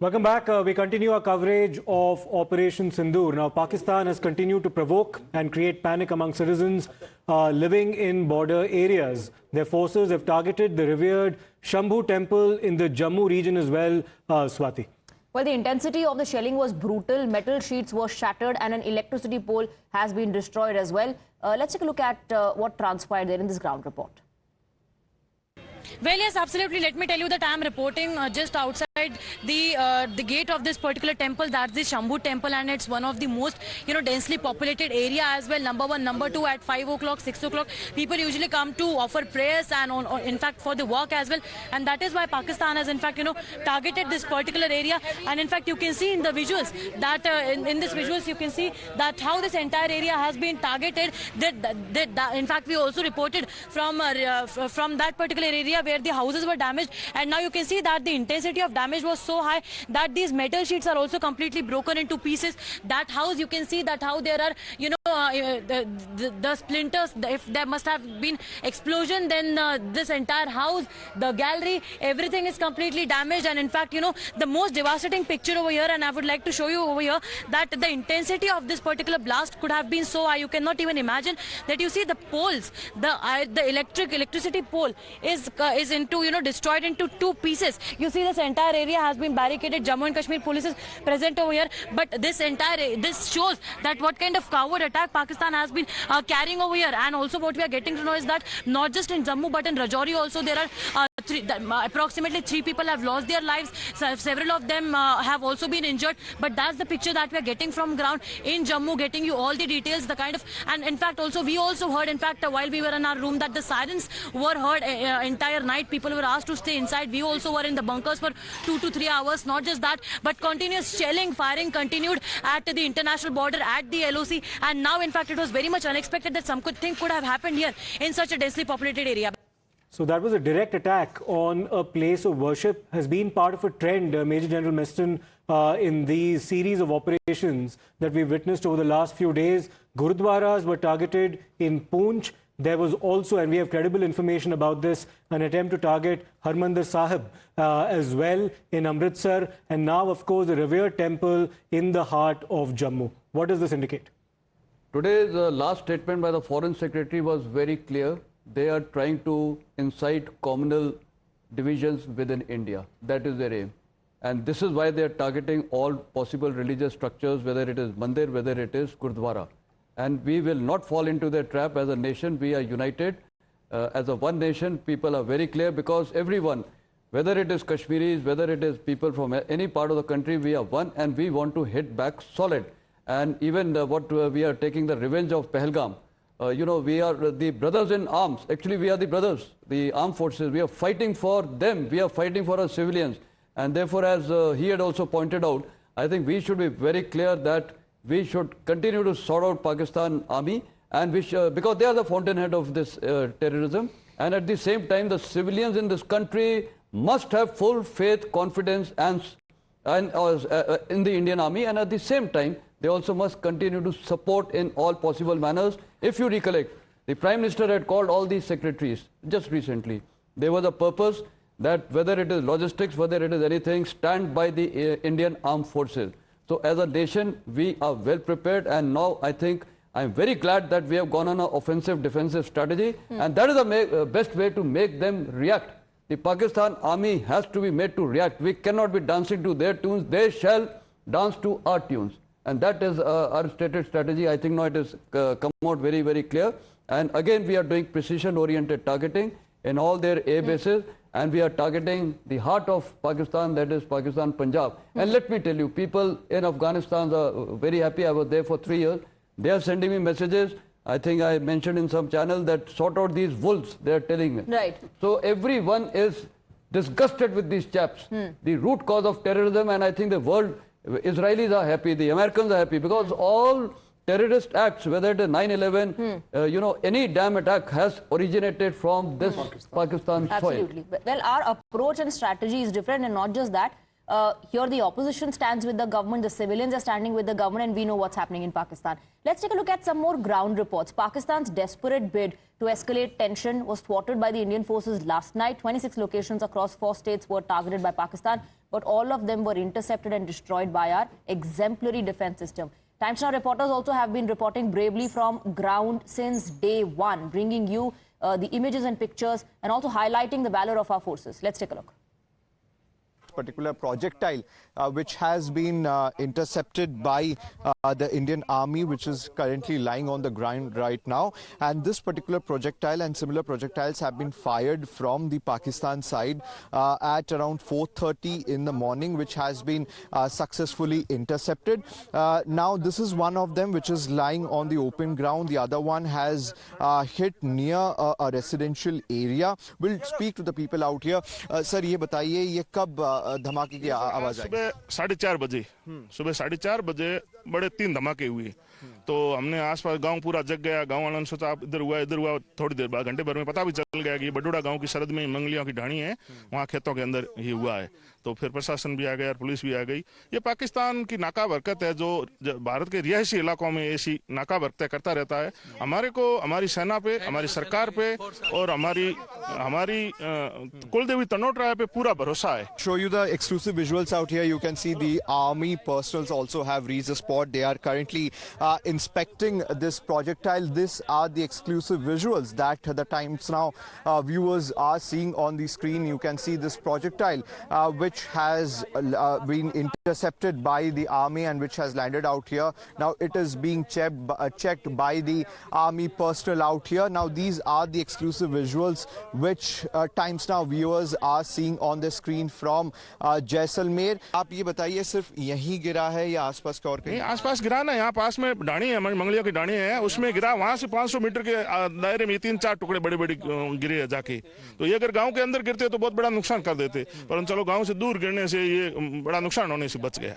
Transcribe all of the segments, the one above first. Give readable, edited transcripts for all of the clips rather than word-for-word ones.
Welcome back. We continue our coverage of Operation Sindoor. Now, Pakistan has continued to provoke and create panic among citizens living in border areas. Their forces have targeted the revered Shambhu temple in the Jammu region as well, Swati. Well, the intensity of the shelling was brutal. Metal sheets were shattered and an electricity pole has been destroyed as well. Let's take a look at what transpired there in this ground report. Well, yes, absolutely. Let me tell you that I am reporting just outside the gate of this particular temple. That's the Shambhu temple, and it's one of the most densely populated area as well. Number one, number two, at 5 o'clock, 6 o'clock, people usually come to offer prayers and in fact for the work as well. And that is why Pakistan has in fact targeted this particular area. And in fact, you can see in the visuals that in this visuals you can see that how this entire area has been targeted. That in fact we also reported from that particular area where the houses were damaged, and now you can see that the intensity of damage was so high that these metal sheets are also completely broken into pieces. That house, you can see that how there are the splinters. If there must have been explosion, then this entire house, the gallery, everything is completely damaged. And in fact, the most devastating picture over here, and I would like to show you over here, that the intensity of this particular blast could have been so high. You cannot even imagine that. You see the poles, the electricity pole is destroyed into two pieces. You see this entire area has been barricaded. Jammu and Kashmir police is present over here, but this shows that what kind of coward attack Pakistan has been carrying over here. And also what we are getting to know is that not just in Jammu but in Rajouri also there are approximately 3 people have lost their lives. Several of them have also been injured. But that's the picture that we are getting from ground in Jammu, getting you all the details, and in fact also we also heard, in fact, while we were in our room, that the sirens were heard entire night. People were asked to stay inside. We also were in the bunkers for 2 to 3 hours. Not just that, but continuous shelling, firing continued at the international border, at the LOC. And now, in fact, it was very much unexpected that something could have happened here in such a densely populated area. So that was a direct attack on a place of worship, has been part of a trend, Major General Meston, in the series of operations that we've witnessed over the last few days. Gurudwaras were targeted in Poonch. There was also, and we have credible information about this, an attempt to target Harmandir Sahib as well in Amritsar. And now, of course, the revered temple in the heart of Jammu. What does this indicate? Today, the last statement by the Foreign Secretary was very clear. They are trying to incite communal divisions within India. That is their aim. And this is why they are targeting all possible religious structures, whether it is mandir, whether it is Gurdwara. And we will not fall into their trap. As a nation, we are united. As a one nation, people are very clear, because everyone, whether it is Kashmiris, whether it is people from any part of the country, we are one, and we want to hit back solid. And even we are taking the revenge of Pahalgam. We are the brothers in arms. Actually, we are the brothers, the armed forces. We are fighting for them. We are fighting for our civilians. And therefore, as he had also pointed out, I think we should be very clear that we should continue to sort out Pakistan army, and because they are the fountainhead of this terrorism. And at the same time, the civilians in this country must have full faith, confidence, and in the Indian army. And at the same time, they also must continue to support in all possible manners. If you recollect, the Prime Minister had called all these secretaries just recently. There was a purpose that whether it is logistics, whether it is anything, stand by the Indian armed forces. So as a nation, we are well prepared, and now I think I'm very glad that we have gone on an offensive defensive strategy, and that is the best way to make them react. The Pakistan army has to be made to react. We cannot be dancing to their tunes. They shall dance to our tunes. And that is our stated strategy. I think now it has come out very, very clear. And again, we are doing precision-oriented targeting in all their air bases. And we are targeting the heart of Pakistan, that is Pakistan, Punjab. And let me tell you, people in Afghanistan are very happy. I was there for 3 years. They are sending me messages. I think I mentioned in some channel that sort out these wolves, they are telling me. Right. So everyone is disgusted with these chaps. The root cause of terrorism, and I think the world, Israelis are happy, the Americans are happy, because all terrorist acts, whether it is 9/11, any damn attack has originated from this Pakistan soil. Absolutely. Well, our approach and strategy is different, and not just that. Here the opposition stands with the government, the civilians are standing with the government, and we know what's happening in Pakistan. Let's take a look at some more ground reports. Pakistan's desperate bid to escalate tension was thwarted by the Indian forces last night. 26 locations across 4 states were targeted by Pakistan, but all of them were intercepted and destroyed by our exemplary defense system. Times Now reporters also have been reporting bravely from ground since day one, bringing you the images and pictures and also highlighting the valor of our forces. Let's take a look. Particular projectile which has been intercepted by the Indian Army, which is currently lying on the ground right now, and this particular projectile and similar projectiles have been fired from the Pakistan side at around 4:30 in the morning, which has been successfully intercepted. Now this is one of them which is lying on the open ground. The other one has hit near a residential area. We'll speak to the people out here. Sir, ये बताइए ये कब धमाके की आवाज आई? सुबह 4:30 बजे सुबह 4:30 बजे बड़े 3 धमाके हुए। तो हमने आसपास गांव पूरा जग गया। गांव वालों ने सोचा आप इधर हुआ। थोड़ी देर बाद घंटे भर में पता भी चल गया कि ये बडोड़ा गांव की सरहद में मंगलियों की ढाणी है, वहाँ खेतों के अंदर ये हुआ है। तो फिर प्रशासन भी आ गया और पुलिस भी आ गई। ये पाकिस्तान की नाका बरकत है जो भारत के रिहायशी इलाकों में ऐसी नाका बरकत करता रहता है। हमारे को हमारी सेना पे, हमारी सरकार पे और हमारी कुलदेवी तनोट राय पे पूरा भरोसा है। Show you the exclusive visuals out here. You can see the army personals also have reached the spot. They are currently inspecting this projectile. These are the exclusive visuals that the Times Now viewers are seeing on the screen. You can see this projectile which has been intercepted by the army and which has landed out here. Now it is being checked by the army personnel out here. Now these are the exclusive visuals which Times Now viewers are seeing on the screen from Jaisalmer. आप ये बताइए सिर्फ यहीं गिरा है या आसपास का और कहीं? आसपास गिरा ना, यहाँ पास में ढाणी है, मंगलियों की ढाणी है, उसमें गिरा। वहां से 500 मीटर के दायरे में 3-4 टुकड़े बड़े गिरे है जाके। तो ये अगर गांव के अंदर गिरते तो बहुत बड़ा नुकसान कर देते, परंतु चलो गांव से दूर गिरने से ये बड़ा नुकसान होने से बच गया।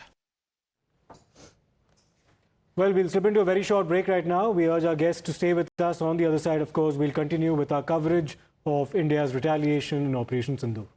Well, we'll slip into a very short break right now. We urge our guests to stay with us. On the other side, of course, we'll continue with our coverage of India's retaliation in Operation Sindoor.